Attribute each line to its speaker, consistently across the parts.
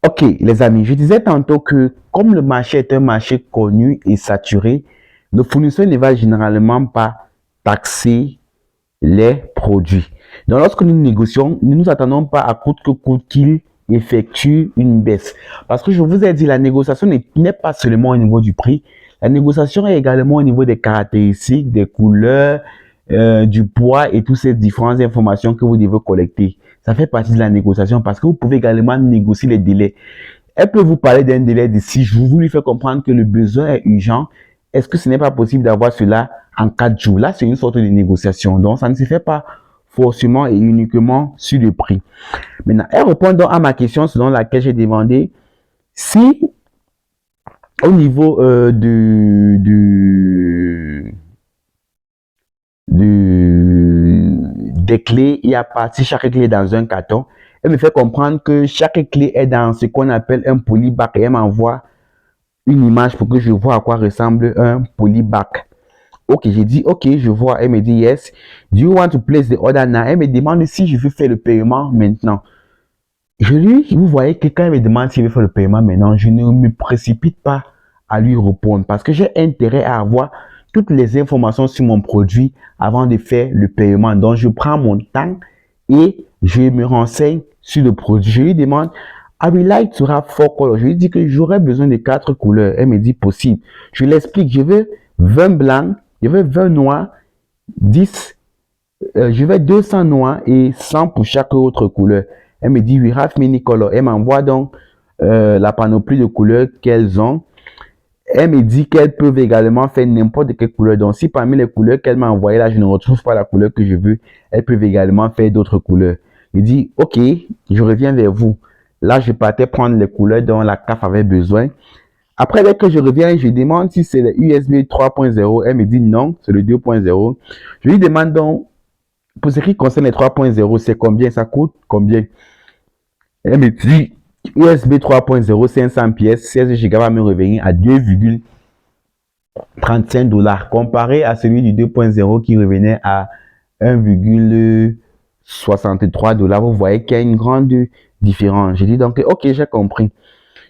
Speaker 1: Ok, les amis, je disais tantôt que comme le marché est un marché connu et saturé, le fournisseur ne va généralement pas taxer les produits. Donc, lorsque nous négocions, nous ne nous attendons pas à coûte que coûte qu'il effectue une baisse. Parce que je vous ai dit, la négociation n'est pas seulement au niveau du prix, la négociation est également au niveau des caractéristiques, des couleurs, du poids et toutes ces différentes informations que vous devez collecter. Ça fait partie de la négociation parce que vous pouvez également négocier les délais. Elle peut vous parler d'un délai de 6 jours, vous lui faites comprendre que le besoin est urgent. Est-ce que ce n'est pas possible d'avoir cela en 4 jours? Là, c'est une sorte de négociation. Donc, ça ne se fait pas forcément et uniquement sur le prix. Maintenant, elle répond donc à ma question selon laquelle j'ai demandé si au niveau des clés, il y a pas, si chaque clé est dans un carton, elle me fait comprendre que chaque clé est dans ce qu'on appelle un polybac et elle m'envoie une image pour que je vois à quoi ressemble un polybac. Ok, j'ai dit ok, je vois. Elle me dit yes. Do you want to place the order now? Elle me demande si je veux faire le paiement maintenant. Vous voyez que quand elle me demande si je veux faire le paiement maintenant, je ne me précipite pas à lui répondre parce que j'ai intérêt à avoir toutes les informations sur mon produit avant de faire le paiement. Donc, je prends mon temps et je me renseigne sur le produit. Je lui demande, I would like to have 4 colors. Je lui dis que j'aurais besoin de 4 couleurs. Elle me dit possible. Je l'explique, je veux 20 blancs, je veux 20 noirs, 10, je veux 200 noirs et 100 pour chaque autre couleur. Elle me dit, we have many colors. Elle m'envoie donc la panoplie de couleurs qu'elles ont. Elle me dit qu'elles peuvent également faire n'importe quelle couleur. Donc, si parmi les couleurs qu'elle m'a envoyées là, je ne retrouve pas la couleur que je veux, elles peuvent également faire d'autres couleurs. Je dis, ok, je reviens vers vous. Là, je partais prendre les couleurs dont la CAF avait besoin. Après, dès que je reviens, je demande si c'est le USB 3.0. Elle me dit non, c'est le 2.0. Je lui demande donc, pour ce qui concerne les 3.0, c'est combien ça coûte? Combien? Elle me dit, USB 3.0, 500 pièces, 16 Go va me revenir à 2,35 $ comparé à celui du 2.0 qui revenait à 1,63 $. Vous voyez qu'il y a une grande différence. J'ai dit donc, ok, j'ai compris.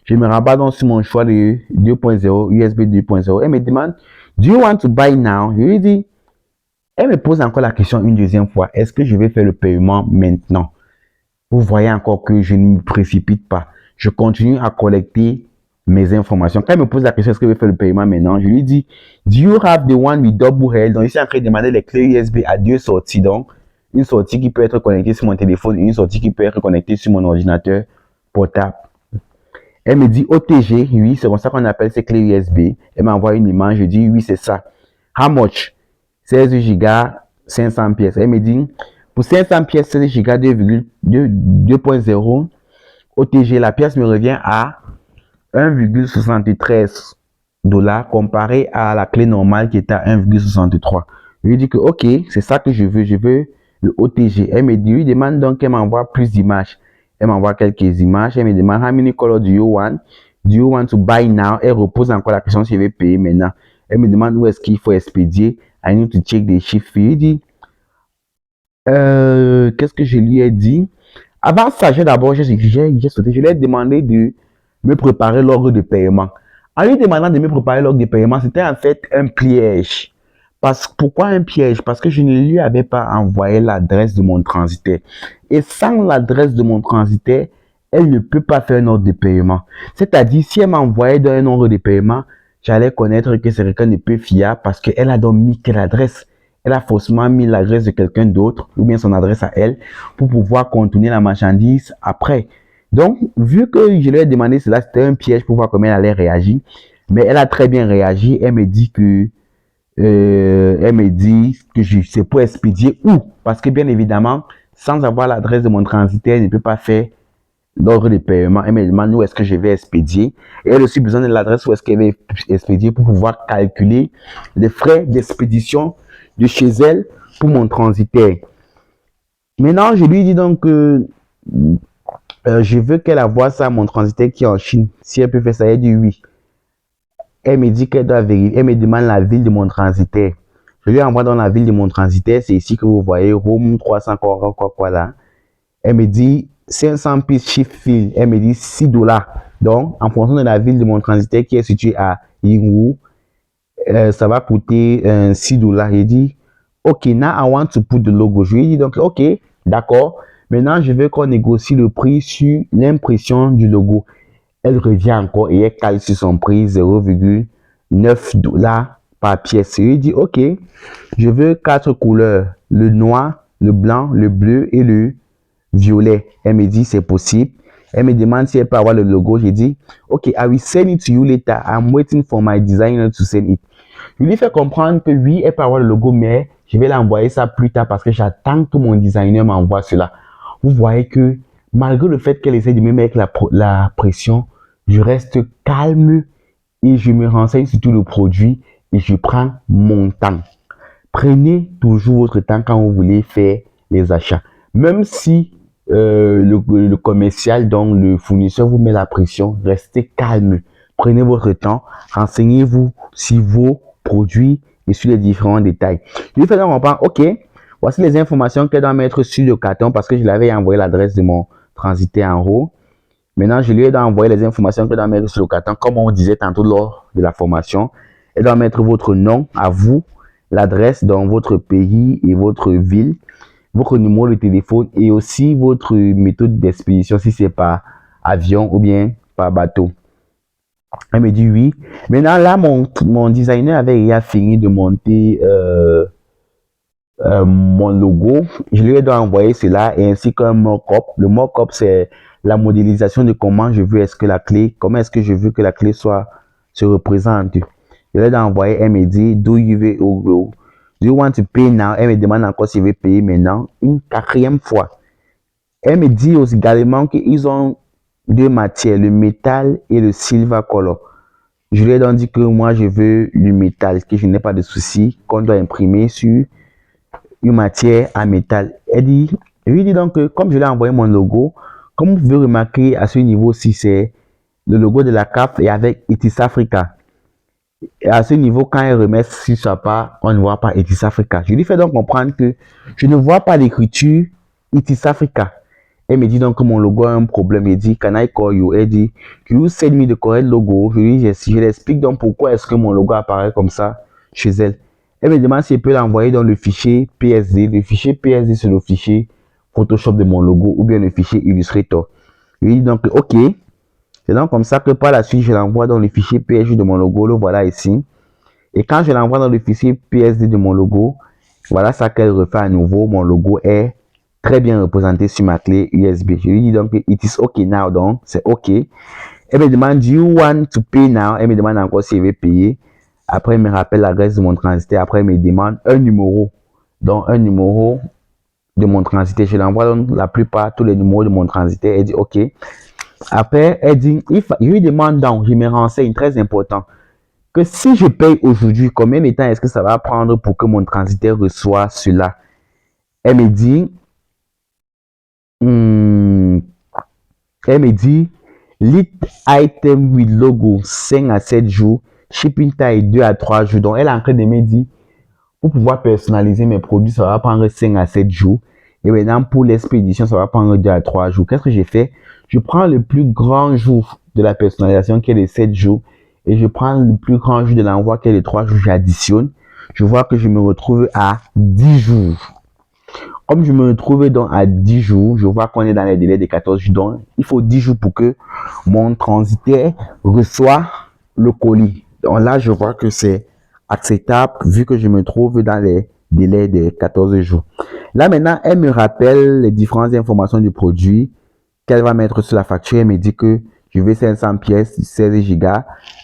Speaker 1: Je me rabats donc sur mon choix de 2.0, USB 2.0. Elle me demande, do you want to buy now? Je lui dis, elle me pose encore la question une deuxième fois, est-ce que je vais faire le paiement maintenant? Vous voyez encore que je ne me précipite pas. Je continue à collecter mes informations. Quand elle me pose la question, est-ce que je vais faire le paiement maintenant? Je lui dis, do you have the one with double head? Donc, ici, en train de demander les clés USB à 2 sorties. Donc, une sortie qui peut être connectée sur mon téléphone et une sortie qui peut être connectée sur mon ordinateur portable. Elle me dit OTG, oui, c'est comme ça qu'on appelle ces clés USB. Elle m'envoie une image, je dis oui, c'est ça. How much? 16 Go, 500 pièces. Elle me dit, pour 500 pièces, 16 Go 2.0, OTG, la pièce me revient à 1,73 $ comparé à la clé normale qui est à 1,63. Je lui dis que ok, c'est ça que je veux le OTG. Elle me dit, lui demande donc qu'elle m'envoie plus d'images. Elle m'envoie quelques images. Elle me demande, how many colors do you want? Do you want to buy now? Elle repose encore la question si je vais payer maintenant. Elle me demande où est-ce qu'il faut expédier. I need to check the shift fee. Il dit, qu'est-ce que je lui ai dit? Avant ça, je lui ai demandé de me préparer l'ordre de paiement. En lui demandant de me préparer l'ordre de paiement, c'était en fait un piège. Pourquoi un piège? Parce que je ne lui avais pas envoyé l'adresse de mon transitaire. Et sans l'adresse de mon transitaire, elle ne peut pas faire un ordre de paiement. C'est-à-dire, si elle m'envoyait dans un ordre de paiement, j'allais connaître que c'est quelqu'un de peu fiable parce qu'elle a donc mis quelle adresse? Elle a forcément mis l'adresse de quelqu'un d'autre ou bien son adresse à elle pour pouvoir contourner la marchandise après. Donc, vu que je lui ai demandé cela, c'était un piège pour voir comment elle allait réagir. Mais elle a très bien réagi. Elle me dit que c'est pour expédier où? Parce que bien évidemment, sans avoir l'adresse de mon transitaire, elle ne peut pas faire l'ordre de paiement. Elle me demande où est-ce que je vais expédier. Et elle a aussi besoin de l'adresse où est-ce qu'elle va expédier pour pouvoir calculer les frais d'expédition de chez elle pour mon transitaire. Maintenant, je lui dis donc que je veux qu'elle envoie ça à mon transitaire qui est en Chine. Si elle peut faire ça, elle dit oui. Elle me dit qu'elle doit vérifier. Elle me demande la ville de mon transitaire. Je lui envoie dans la ville de mon transitaire. C'est ici que vous voyez Home 300 quoi là. Elle me dit 500 pièces shift fil, elle me dit 6 dollars. Donc, en fonction de la ville de mon transitaire qui est située à Yingwu, ça va coûter 6 dollars. Il dit, OK, now I want to put the logo. Je lui ai dit donc, OK, d'accord. Maintenant, je veux qu'on négocie le prix sur l'impression du logo. Elle revient encore et elle cale sur son prix 0,9 dollars par pièce. Je lui dis, OK, je veux 4 couleurs, le noir, le blanc, le bleu et le violet. Elle me dit, c'est possible. Elle me demande si elle peut avoir le logo. J'ai dit, OK, I will send it to you later. I'm waiting for my designer to send it. Je lui fais comprendre que oui, elle peut avoir le logo, mais je vais l'envoyer ça plus tard parce que j'attends que mon designer m'envoie cela. Vous voyez que malgré le fait qu'elle essaie de me mettre la pression, je reste calme et je me renseigne sur tout le produit et je prends mon temps. Prenez toujours votre temps quand vous voulez faire les achats. Même si le commercial, donc le fournisseur vous met la pression, restez calme. Prenez votre temps, renseignez-vous sur vos produits et sur les différents détails. Je lui fais donc comprendre, OK, voici les informations qu'elle doit mettre sur le carton parce que je l'avais envoyé l'adresse de mon transitaire en haut. Maintenant, je lui ai envoyé les informations qu'elle doit mettre sur le carton, comme on disait tantôt lors de la formation. Elle doit mettre votre nom à vous, l'adresse dans votre pays et votre ville, votre numéro de téléphone et aussi votre méthode d'expédition si c'est par avion ou bien par bateau. Elle me dit oui. Maintenant, là, mon designer avait déjà fini de monter mon logo. Je lui ai envoyé cela et ainsi qu'un mock-up. Le mock-up, c'est la modélisation de comment je veux comment est-ce que je veux que la clé se représente. Je lui ai envoyé, elle me dit, do you want to pay now? Elle me demande encore si je veux payer maintenant une 4e fois. Elle me dit aussi également qu'ils ont 2 matières, le métal et le silver color. Je lui ai donc dit que moi je veux le métal, que je n'ai pas de souci, qu'on doit imprimer sur une matière à métal. Je lui dis donc que comme je lui ai envoyé mon logo, comme vous pouvez remarquer à ce niveau-ci, c'est le logo de la CAF et avec Etis Africa. Et à ce niveau, quand elle remet sur sa part, on ne voit pas Etis Africa. Je lui fais donc comprendre que je ne vois pas l'écriture Etis Africa. Elle me dit donc que mon logo a un problème. Elle dit, can I call you? Elle dit, can you send me the correct logo? Je lui explique donc pourquoi est-ce que mon logo apparaît comme ça chez elle. Elle me demande si elle peut l'envoyer dans le fichier PSD. Le fichier PSD, c'est le fichier Photoshop de mon logo ou bien le fichier Illustrator. Je lui dis donc, OK. C'est donc comme ça que par la suite, je l'envoie dans le fichier PSD de mon logo. Le voilà ici. Et quand je l'envoie dans le fichier PSD de mon logo, voilà ça qu'elle refait à nouveau. Mon logo est très bien représenté sur ma clé USB. Je lui dis donc, it is OK now. Donc, c'est OK. Elle me demande, do you want to pay now? Elle me demande encore si elle veut payer. Après, elle me rappelle l'adresse de mon transitaire. Après, elle me demande un numéro. Donc, un numéro de mon transitaire. Je l'envoie dans la plupart, tous les numéros de mon transitaire. Elle dit OK. Après, elle dit, je lui demande donc, je me renseigne, très important, que si je paye aujourd'hui, combien de temps est-ce que ça va prendre pour que mon transitaire reçoive cela? Elle me dit, lead item with logo 5 à 7 jours, shipping time 2 à 3 jours. Donc, elle est en train de me dire, pour pouvoir personnaliser mes produits, ça va prendre 5 à 7 jours. Et maintenant, pour l'expédition, ça va prendre 2 à 3 jours. Qu'est-ce que j'ai fait? Je prends le plus grand jour de la personnalisation qui est les 7 jours. Et je prends le plus grand jour de l'envoi qui est les 3 jours. J'additionne. Je vois que je me retrouve à 10 jours. Comme je me retrouve donc à 10 jours, je vois qu'on est dans les délais de 14 jours. Donc, il faut 10 jours pour que mon transitaire reçoive le colis. Donc là, je vois que c'est acceptable vu que je me trouve dans les délais de 14 jours. Là, maintenant, elle me rappelle les différentes informations du produit qu'elle va mettre sur la facture. Elle me dit que je veux 500 pièces, 16 Go,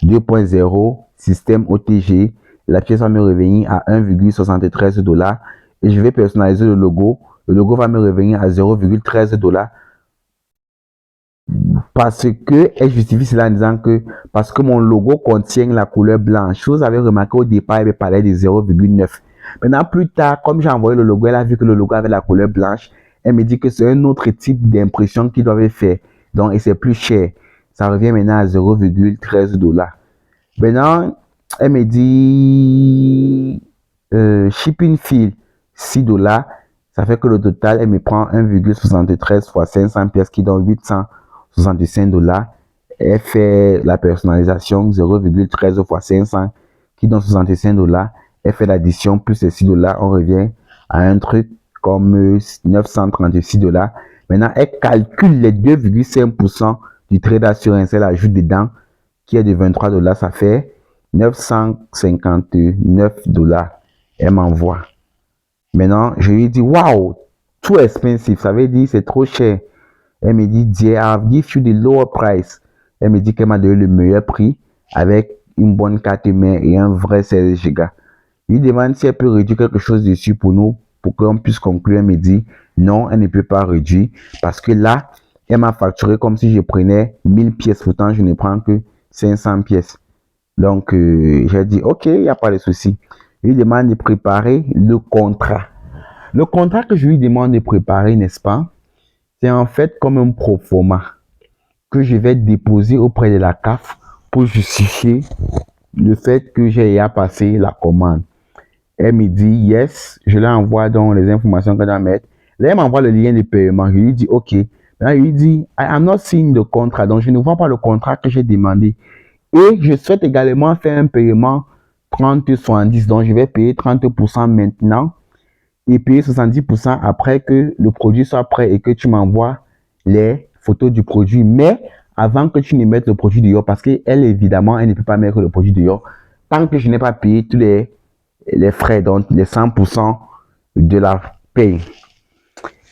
Speaker 1: 2.0, système OTG. La pièce va me revenir à 1,73 dollars et je vais personnaliser le logo. Le logo va me revenir à 0,13 dollars. Parce que elle justifie cela en disant que parce que mon logo contient la couleur blanche. Vous avez remarqué au départ, elle me parlait de 0,9. Maintenant, plus tard, comme j'ai envoyé le logo, elle a vu que le logo avait la couleur blanche. Elle me dit que c'est un autre type d'impression qu'ils doivent faire. Donc, et c'est plus cher. Ça revient maintenant à 0,13 dollars. Maintenant, elle me dit shipping fee 6 dollars. Ça fait que le total, elle me prend 1,73 fois 500 pièces qui donne 865 $. Elle fait la personnalisation 0,13 fois 500 qui donne 65 $. Elle fait l'addition plus les 6 $. On revient à un truc comme 936 $. Maintenant, elle calcule les 2,5% du trade d'assurance. Elle ajoute dedans qui est de 23 $. Ça fait 959 $. Elle m'envoie. Maintenant, je lui dis, wow, too expensive. Ça veut dire, c'est trop cher. Elle me dit, dear, I've give you the lower price. Elle me dit qu'elle m'a donné le meilleur prix avec une bonne carte mère et un vrai 16 Go. Je lui demande si elle peut réduire quelque chose dessus pour nous, pour qu'on puisse conclure. Elle me dit, non, elle ne peut pas réduire parce que là, elle m'a facturé comme si je prenais 1000 pièces. Pourtant, je ne prends que 500 pièces. Donc, j'ai dit, ok, il n'y a pas de souci. Je lui demande de préparer le contrat. Le contrat que je lui demande de préparer, n'est-ce pas, c'est en fait comme un proforma que je vais déposer auprès de la CAF pour justifier le fait que j'ai à passer la commande. Elle me dit yes, je lui envoie donc les informations qu'elle doit mettre. Là, elle m'envoie le lien de paiement. Je lui dis ok. Là, je lui dis I am not seeing the contrat, donc je ne vois pas le contrat que j'ai demandé. Et je souhaite également faire un paiement 30-70, donc je vais payer 30% maintenant et payer 70% après que le produit soit prêt et que tu m'envoies les photos du produit. Mais avant que tu ne mettes le produit dehors, parce qu'elle, évidemment, elle ne peut pas mettre le produit dehors tant que je n'ai pas payé tous les frais, donc les 100% de la paye.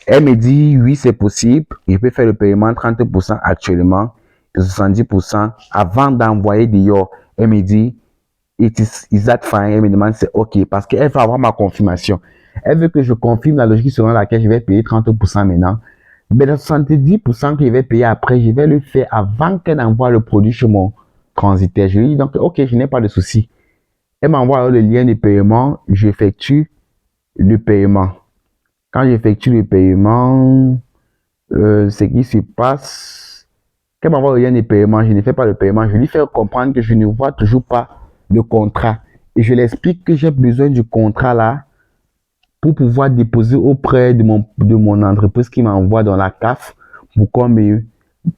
Speaker 1: Elle me dit, oui, c'est possible. Je peux faire le paiement 30% actuellement et 70% avant d'envoyer dehors. Elle me dit, is that fine? Elle me demande, c'est OK, parce qu'elle veut avoir ma confirmation. Elle veut que je confirme la logique selon laquelle je vais payer 30% maintenant. Mais les 70% que je vais payer après, je vais le faire avant qu'elle envoie le produit chez mon transitaire. Je lui dis donc, OK, je n'ai pas de souci. Elle m'envoie le lien de paiement, j'effectue le paiement. Quand j'effectue le paiement, ce qui se passe, qu'elle m'envoie le lien de paiement, je ne fais pas le paiement, je lui fais comprendre que je ne vois toujours pas le contrat. Et je l'explique que j'ai besoin du contrat là pour pouvoir déposer auprès de mon entreprise qui m'envoie dans la CAF pour qu'on me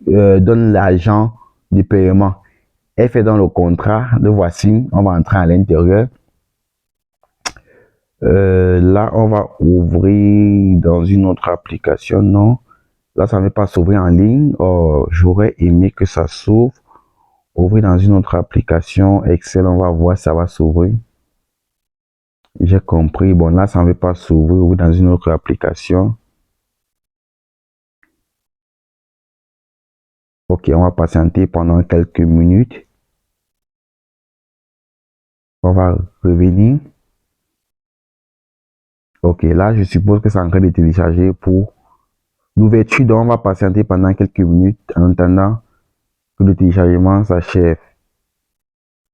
Speaker 1: donne l'argent de paiement. Elle fait dans le contrat, le voici, on va entrer à l'intérieur. Là, on va ouvrir dans une autre application. Non, là, ça ne veut pas s'ouvrir en ligne. Oh, j'aurais aimé que ça s'ouvre. Ouvrir dans une autre application. Excel, on va voir si ça va s'ouvrir. J'ai compris. Bon, là, ça ne veut pas s'ouvrir. Ouvrir dans une autre application. Ok, on va patienter pendant quelques minutes. On va revenir. Ok, là, je suppose que c'est en train de télécharger pour l'ouverture. Donc, on va patienter pendant quelques minutes en attendant que le téléchargement s'achève.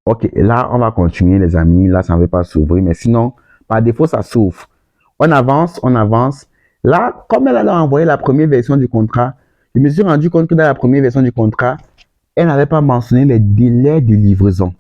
Speaker 1: Ok, là, on va continuer, les amis. Là, ça ne veut pas s'ouvrir. Mais sinon, par défaut, ça s'ouvre. On avance, on avance. Là, comme elle a envoyé la première version du contrat, je me suis rendu compte que dans la première version du contrat, elle n'avait pas mentionné les délais de livraison.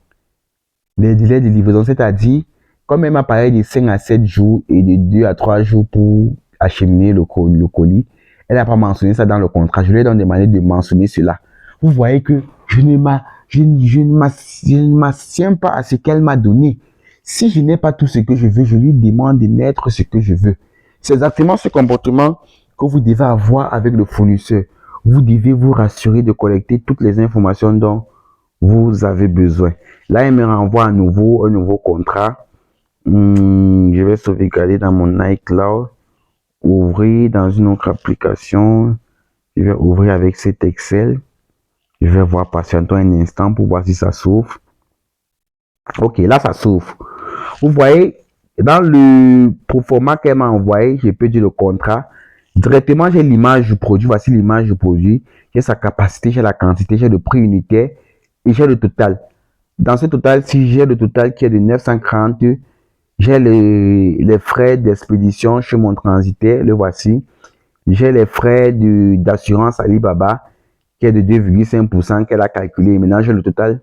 Speaker 1: Les délais de livraison, c'est-à-dire, comme elle m'a parlé de 5 à 7 jours et de 2 à 3 jours pour acheminer le colis, elle n'a pas mentionné ça dans le contrat. Je lui ai donc demandé de mentionner cela. Vous voyez que je ne m'assieds pas à ce qu'elle m'a donné. Si je n'ai pas tout ce que je veux, je lui demande de mettre ce que je veux. C'est exactement ce comportement que vous devez avoir avec le fournisseur. Vous devez vous rassurer de collecter toutes les informations dont vous avez besoin. Là, elle me renvoie à nouveau un nouveau contrat. Je vais sauvegarder dans mon iCloud. Ouvrir dans une autre application. Je vais ouvrir avec cet Excel. Je vais voir patienter un instant pour voir si ça s'ouvre. Ok, là, ça s'ouvre. Vous voyez, dans le proforma qu'elle m'a envoyé, j'ai peux dire le contrat. Directement, j'ai l'image du produit. Voici l'image du produit. J'ai sa capacité, j'ai la quantité, j'ai le prix unitaire et j'ai le total. Dans ce total, si j'ai le total qui est de 940, j'ai les frais d'expédition chez mon transitaire, le voici. J'ai les frais d'assurance Alibaba qui est de 2,5% qu'elle a calculé. Maintenant, j'ai le total,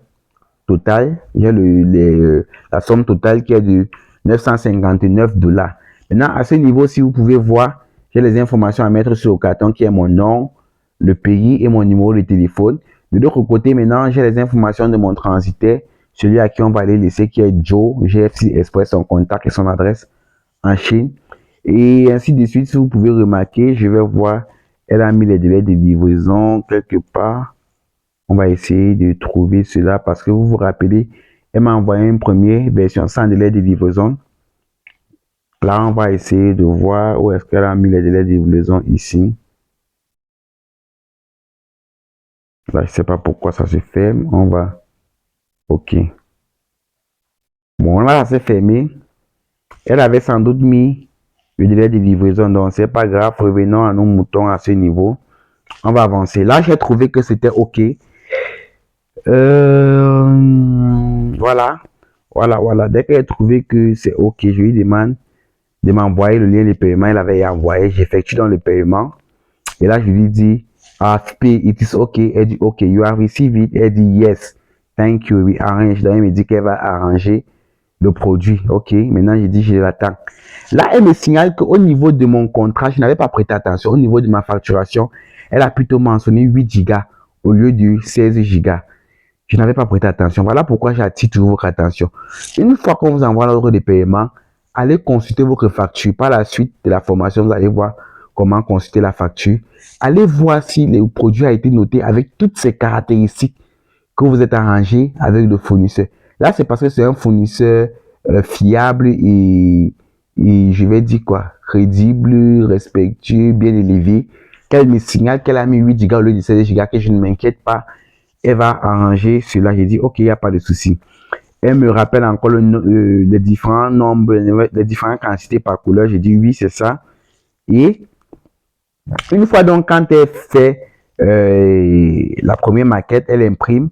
Speaker 1: j'ai la somme totale qui est de 959 $. Maintenant, à ce niveau, si vous pouvez voir, j'ai les informations à mettre sur le carton qui est mon nom, le pays et mon numéro de téléphone. De l'autre côté, maintenant, j'ai les informations de mon transitaire, celui à qui on va aller laisser, qui est Joe, GFC Express, son contact et son adresse en Chine. Et ainsi de suite, si vous pouvez remarquer, je vais voir, elle a mis les délais de livraison quelque part. On va essayer de trouver cela parce que vous vous rappelez, elle m'a envoyé une première version sans délai de livraison. Là, on va essayer de voir où est-ce qu'elle a mis les délais de livraison ici. Là, je ne sais pas pourquoi ça se ferme. On va... OK. Bon, là, ça s'est fermé. Elle avait sans doute mis le délai de livraison. Donc, c'est pas grave. Revenons à nos moutons à ce niveau. On va avancer. Là, j'ai trouvé que c'était OK. Voilà. Voilà. Dès qu'elle a trouvé que c'est OK, je lui demande de m'envoyer le lien de paiement. Elle avait envoyé. J'effectue dans le paiement. Et là, je lui dis, pay, it is okay. Elle dit, OK, you have received it. Elle dit, yes, thank you, we arrange. Donc, elle me dit qu'elle va arranger le produit. OK, maintenant, je dis, je l'attends. Là, elle me signale qu'au niveau de mon contrat, je n'avais pas prêté attention. Au niveau de ma facturation, elle a plutôt mentionné 8 gigas au lieu de 16 gigas. Je n'avais pas prêté attention. Voilà pourquoi j'attire toujours votre attention. Une fois qu'on vous envoie l'ordre de paiement, allez consulter votre facture. Par la suite de la formation, vous allez voir comment consulter la facture. Allez voir si le produit a été noté avec toutes ces caractéristiques que vous êtes arrangé avec le fournisseur. Là, c'est parce que c'est un fournisseur fiable et je vais dire quoi, crédible, respectueux, bien élevé, qu'elle me signale qu'elle a mis 8 gigas au lieu de 16 gigas, que je ne m'inquiète pas, elle va arranger cela. J'ai dit, OK, il n'y a pas de souci. Elle me rappelle encore les différents nombres, les différentes quantités par couleur. J'ai dit, oui, c'est ça. Et une fois donc, quand elle fait la première maquette, elle imprime,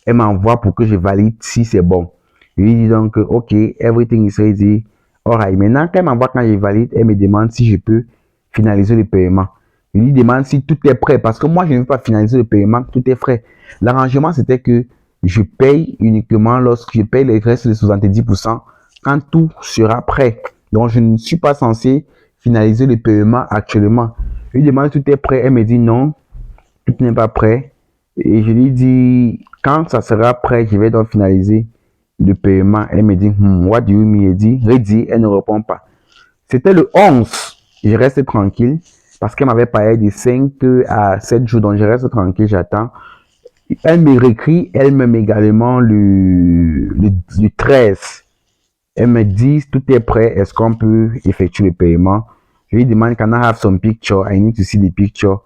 Speaker 1: elle m'envoie pour que je valide si c'est bon. Je lui dis donc, OK, everything is ready. Alright, maintenant, quand elle m'envoie, quand je valide, elle me demande si je peux finaliser le paiement. Je lui demande si tout est prêt, parce que moi, je ne veux pas finaliser le paiement, tout est frais. L'arrangement, c'était que je paye uniquement lorsque je paye les restes de 70% quand tout sera prêt. Donc, je ne suis pas censé finaliser le paiement actuellement. Je lui demande si tout est prêt. Elle me dit non, tout n'est pas prêt. Et je lui dis, quand ça sera prêt, je vais donc finaliser le paiement. Elle me dit, what do you mean? Elle dit, ready. Elle ne répond pas. C'était le 11. Je reste tranquille parce qu'elle m'avait parlé de 5 à 7 jours. Donc, je reste tranquille, j'attends. Elle me réécrit, elle me met également le 13. Elle me dit, tout est prêt, est-ce qu'on peut effectuer le paiement? Je lui demande, can I have some picture? I need to see the picture.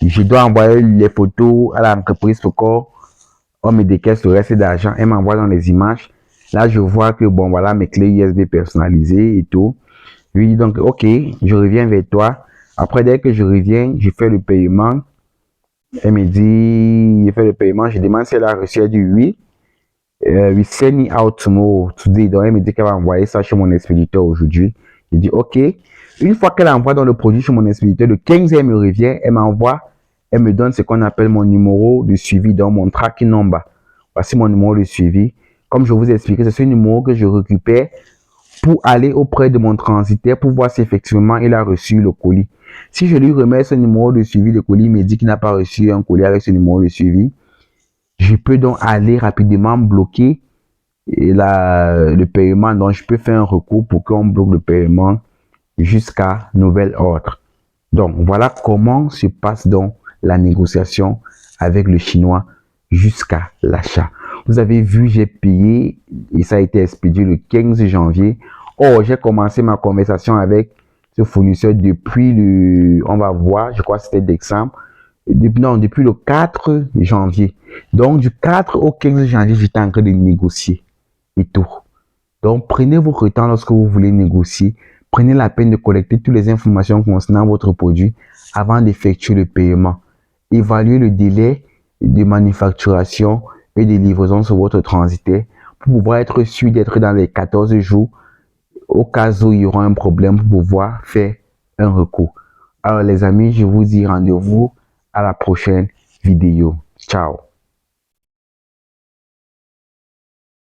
Speaker 1: Je dois envoyer les photos à l'entreprise pour qu'on me décaisse le reste d'argent. Elle m'envoie dans les images. Là, je vois que, bon, voilà mes clés USB personnalisées et tout. Je lui dis donc, OK, je reviens vers toi. Après, dès que je reviens, je fais le paiement. Elle me dit, je fais le paiement. Je demande si elle a reçu. Elle dit oui. We send it out tomorrow, today. Donc, elle me dit qu'elle va envoyer ça chez mon expéditeur aujourd'hui. Je dis OK. Une fois qu'elle envoie dans le produit chez mon expéditeur, le 15, elle me revient, elle m'envoie, elle me donne ce qu'on appelle mon numéro de suivi, donc mon tracking number. Voici mon numéro de suivi. Comme je vous ai expliqué, c'est ce numéro que je récupère pour aller auprès de mon transitaire pour voir si effectivement il a reçu le colis. Si je lui remets ce numéro de suivi, le colis me dit qu'il n'a pas reçu un colis avec ce numéro de suivi. Je peux donc aller rapidement bloquer le paiement. Donc, je peux faire un recours pour qu'on bloque le paiement jusqu'à nouvel ordre. Donc, voilà comment se passe donc la négociation avec le Chinois jusqu'à l'achat. Vous avez vu, j'ai payé et ça a été expédié le 15 janvier. Oh, j'ai commencé ma conversation avec ce fournisseur depuis on va voir, je crois que c'était décembre. Depuis le 4 janvier. Donc, du 4 au 15 janvier, j'étais en train de négocier et tout. Donc, prenez votre temps lorsque vous voulez négocier. Prenez la peine de collecter toutes les informations concernant votre produit avant d'effectuer le paiement. Évaluez le délai de manufacturation et de livraison sur votre transitaire pour pouvoir être sûr d'être dans les 14 jours au cas où il y aura un problème pour pouvoir faire un recours. Alors, les amis, je vous dis rendez-vous à la prochaine vidéo. Ciao.